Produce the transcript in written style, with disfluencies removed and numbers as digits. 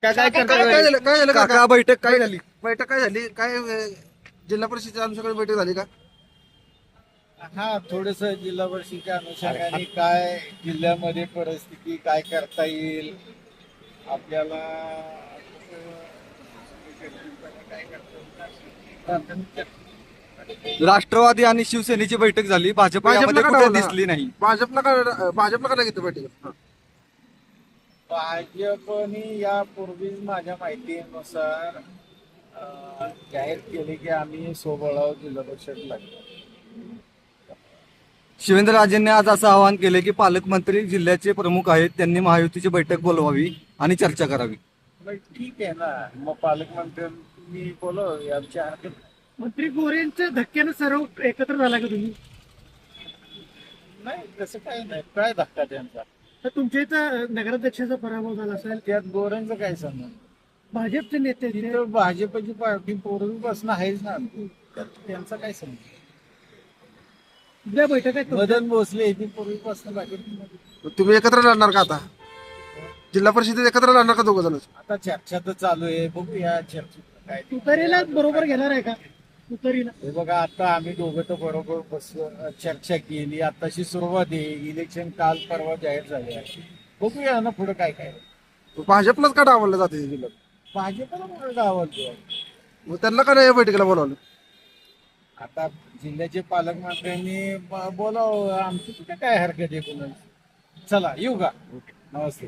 काय झालं काका बैठक काय झाली? बैठक काय झाली काय जिल्हा परिषदेच्या अनुषंगाने बैठक झाली का? हा थोडस जिल्हा परिषदेच्या अनुषंगाने काय जिल्ह्यामध्ये परिस्थिती काय करता येईल आपल्याला काय करता राष्ट्रवादी आणि शिवसेनेची बैठक झाली, भाजप यामध्ये कुठे दिसली नाही. भाजपला का नाही घेतलं बैठक? भाजपने यापूर्वीच माझ्या माहितीनुसार जाहीर केले की आम्ही सोबळाव जिल्हा परिषद लागलो. शिवेंद्रराजेंनी आज असं आवाहन केले की पालकमंत्री जिल्ह्याचे प्रमुख आहेत, त्यांनी महायुतीची बैठक बोलवावी आणि चर्चा करावी. ठीक आहे ना, मग पालकमंत्र्यांनी बोलव आमच्या हातात. मंत्री गोरेंच्या धक्क्यानं सर्व एकत्र झाला का तुम्ही? नाही तसं काही नाही, काय धक्का त्यांचा. तर तुमच्या इथं नगराध्यक्षाचा पराभव झाला असेल, त्यात गोऱ्यांचं काय सांगणार. भाजपचे नेते आहेत ते. तिथं भाजपची पार्टी पूर्वीपासून आहेच ना, त्यात त्यांचं काय समज. उद्या बैठक आहे तुमच्या? मदन भोसले येथे पूर्वीपासून भाजपमध्ये. तुम्ही एकत्र लढणार का आता? जिल्हा परिषदेत एकत्र लढणार का दोघं जण? आता चर्चा तर चालू आहे, बघूया चर्चेत काय. तुतारीला बरोबर घेणार आहे का? तुतारीला हे बघा, आता आम्ही दोघं तर बरोबर चर्चा केली, आताशी सुरुवात आहे. इलेक्शन काल परवा जाहीर झाले आहे, बघूया ना पुढे काय काय. भाजपलाच का डावललं जाते जिल्ह्यात? भाजपला म्हणून आवडतो. मग त्यांना का नाही या बैठकीला बोलावलं? आता जिल्ह्याचे पालकमंत्र्यांनी बोलावं, आमची कुठे काय हरकत आहे कोणाला. चला येऊ का? नमस्ते.